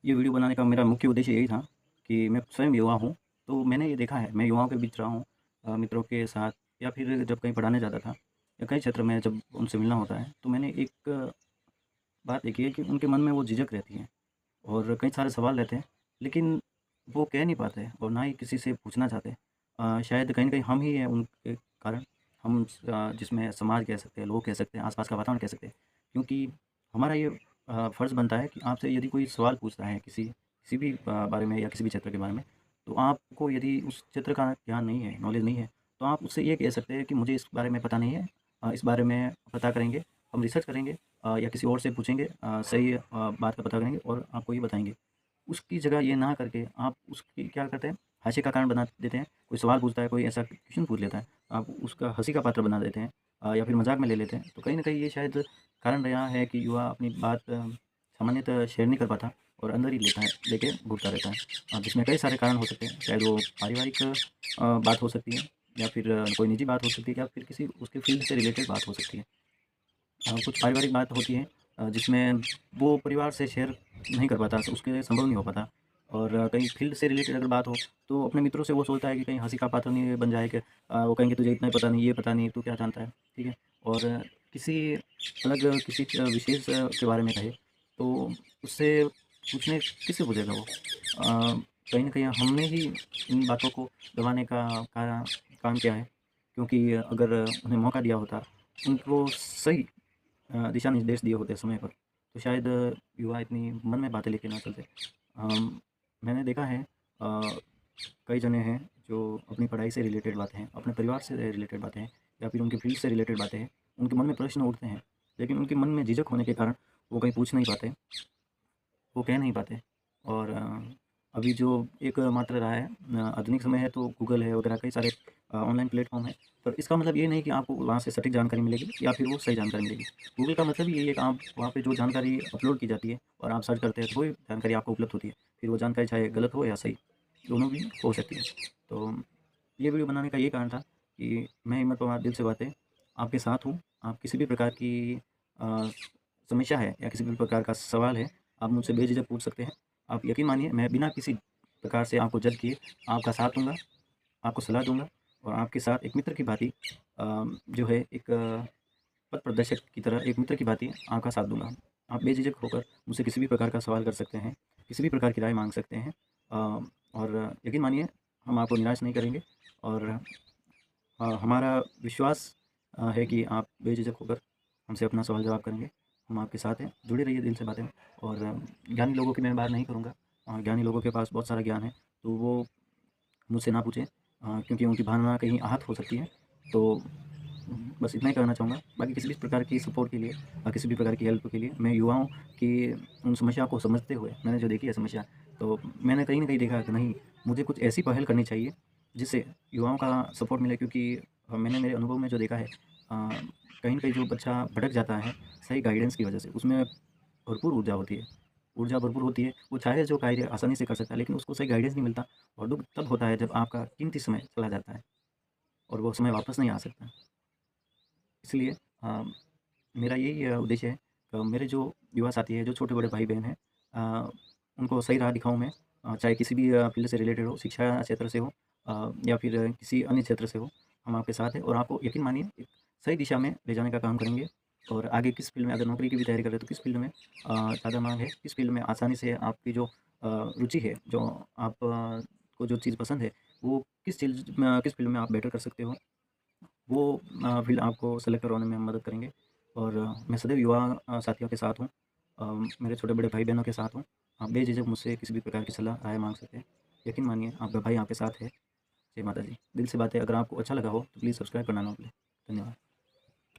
ये वीडियो बनाने का मेरा मुख्य उद्देश्य यही था कि मैं स्वयं युवा हूँ, तो मैंने ये देखा है, मैं युवाओं के बीच रहा हूँ मित्रों के साथ या फिर जब कहीं पढ़ाने जाता था या कई क्षेत्र में जब उनसे मिलना होता है, तो मैंने एक बात देखी है कि उनके मन में वो झिझक रहती है और कई सारे सवाल रहते हैं, लेकिन वो कह नहीं पाते और ना ही किसी से पूछना चाहते। शायद कहीं न कहीं हम ही हैं उनके कारण, हम जिसमें समाज कह सकते हैं, लोग कह सकते हैं, आस-पास का वातावरण कह सकते हैं। क्योंकि हमारा ये फ़र्ज़ बनता है कि आपसे यदि कोई सवाल पूछता है किसी किसी भी बारे में या किसी भी क्षेत्र के बारे में, तो आपको यदि उस क्षेत्र का ज्ञान नहीं है, नॉलेज नहीं है, तो आप उससे ये कह सकते हैं कि मुझे इस बारे में पता नहीं है। इस बारे में पता करेंगे, हम रिसर्च करेंगे या किसी और से पूछेंगे, सही बात का पता करेंगे और आपको ये बताएँगे। उसकी जगह ये ना करके आप उसकी क्या करते हैं, हास्य का कारण बना देते हैं। कोई सवाल पूछता है, कोई ऐसा क्वेश्चन पूछ लेता है, आप उसका हँसी का पात्र बना देते हैं या फिर मज़ाक में ले लेते हैं। तो कहीं न कहीं ये शायद कारण रहा है कि युवा अपनी बात सामान्यतः शेयर नहीं कर पाता और अंदर ही लेता है, लेके घूरता रहता है। जिसमें कई सारे कारण हो सकते हैं, शायद वो पारिवारिक बात हो सकती है या फिर कोई निजी बात हो सकती है या फिर किसी उसके फ़ील्ड से रिलेटेड बात हो सकती है। कुछ पारिवारिक बात होती है जिसमें वो परिवार से शेयर नहीं कर पाता, उसके संभव नहीं हो पाता और कहीं फील्ड से रिलेटेड अगर बात हो, तो अपने मित्रों से वो सोचता है कि कहीं हँसी का पात्र नहीं बन जाए कि वो कहेंगे तुझे इतना ही पता नहीं, ये पता नहीं, तू क्या जानता है, ठीक है? और किसी अलग किसी विशेष के बारे में कहे, तो उससे पूछने किससे पूछेगा वो? कहीं न कहीं हमने ही इन बातों को दबाने का काम किया है, क्योंकि अगर उन्हें मौका दिया होता, उनको सही दिशा निर्देश दिए होते समय पर, तो शायद युवा इतनी मन में बातें लेके ना चलते। मैंने देखा है कई जने हैं जो अपनी पढ़ाई से रिलेटेड बातें हैं, अपने परिवार से रिलेटेड बातें हैं या फिर उनके फील्ड से रिलेटेड बातें हैं, उनके मन में प्रश्न उठते हैं, लेकिन उनके मन में झिझक होने के कारण वो कहीं पूछ नहीं पाते, वो कह नहीं पाते और अभी जो एकमात्र रहा है आधुनिक समय है तो गूगल है वगैरह कई सारे ऑनलाइन प्लेटफ़ॉर्म हैं। पर इसका मतलब ये नहीं कि आपको वहाँ से सटीक जानकारी मिलेगी या फिर वो सही जानकारी मिलेगी। गूगल का मतलब ही यही है कि आप वहाँ पे जो जानकारी अपलोड की जाती है और आप सर्च करते हैं तो वही जानकारी आपको उपलब्ध होती है। फिर वो जानकारी चाहे गलत हो या सही, दोनों भी हो सकती है। तो ये वीडियो बनाने का ये कारण था कि मैं हिम्मत पवार दिल से बातें आपके साथ हूँ। आप किसी भी प्रकार की अ, समस्या है या किसी भी प्रकार का सवाल है, आप मुझसे बेझिझक पूछ सकते हैं। आप यकीन मानिए मैं बिना किसी प्रकार से आपको जज किए आपका साथ दूँगा, आपको सलाह दूँगा और आपके साथ एक मित्र की भाँति जो है एक पथ प्रदर्शक की तरह एक मित्र की भाँति आपका साथ दूँगा। आप बेझिझक होकर मुझसे किसी भी प्रकार का सवाल कर सकते हैं, किसी भी प्रकार की राय माँग सकते हैं और यकीन मानिए हम आपको निराश नहीं करेंगे और हमारा विश्वास है कि आप बेझिझक होकर हमसे अपना सवाल-जवाब करेंगे। हम आपके साथ हैं, जुड़े रहिए दिल से बातें में और ज्ञानी लोगों की मैं बात नहीं करूँगा। ज्ञानी लोगों के पास बहुत सारा ज्ञान है, तो वो मुझसे ना पूछें क्योंकि उनकी भावना कहीं आहत हो सकती है। तो बस इतना ही कहना चाहूँगा। बाकी किसी भी प्रकार की सपोर्ट के लिए किसी भी प्रकार की हेल्प के लिए मैं युवाओं की उन समस्या को समझते हुए मैंने जो देखी है समस्या, तो मैंने कहीं न कहीं देखा कि नहीं, मुझे कुछ ऐसी पहल करनी चाहिए, जिससे युवाओं का सपोर्ट मिले क्योंकि मैंने मेरे अनुभव में जो देखा है कहीं न कहीं जो बच्चा भटक जाता है, सही गाइडेंस की वजह से, उसमें भरपूर ऊर्जा होती है। ऊर्जा भरपूर होती है, वो चाहे जो कार्य आसानी से कर सकता है, लेकिन उसको सही गाइडेंस नहीं मिलता और दुःख तब होता है जब आपका कीमती समय चला जाता है और वो समय वापस नहीं आ सकता। इसलिए मेरा यही उद्देश्य है मेरे जो युवा साथी हैं, जो छोटे-बड़े भाई-बहन हैं उनको सही राह दिखाऊँ मैं चाहे किसी भी फ़ील्ड से रिलेटेड हो, शिक्षा क्षेत्र से हो या फिर किसी अन्य क्षेत्र से हो, हम आपके साथ हैं और आपको यकीन मानिए एक सही दिशा में ले जाने का काम करेंगे और आगे किस फ़ील्ड में अगर नौकरी की भी तैयारी कर रहे हैं, तो किस फ़ील्ड में ज़्यादा माँग है, किस फ़ील्ड में आसानी से आपकी जो रुचि है, जो आप को जो चीज़ पसंद है, वो किस फ़ील्ड में आप बेटर कर सकते हो वो फ़ील्ड आपको सेलेक्ट करवाने में हम मदद करेंगे और मैं सदैव युवा साथियों के साथ हूँ। मेरे छोटे-बड़े भाई-बहनों के साथ हूँ। आप बेझिझक मुझसे किसी भी प्रकार की सलाह, राय माँग सकते हैं। यकीन मानिए आपका भाई आपके साथ है। जय माता दी। दिल से बातें अगर आपको अच्छा लगा हो तो प्लीज़ सब्सक्राइब करना ना भूलें। धन्यवाद।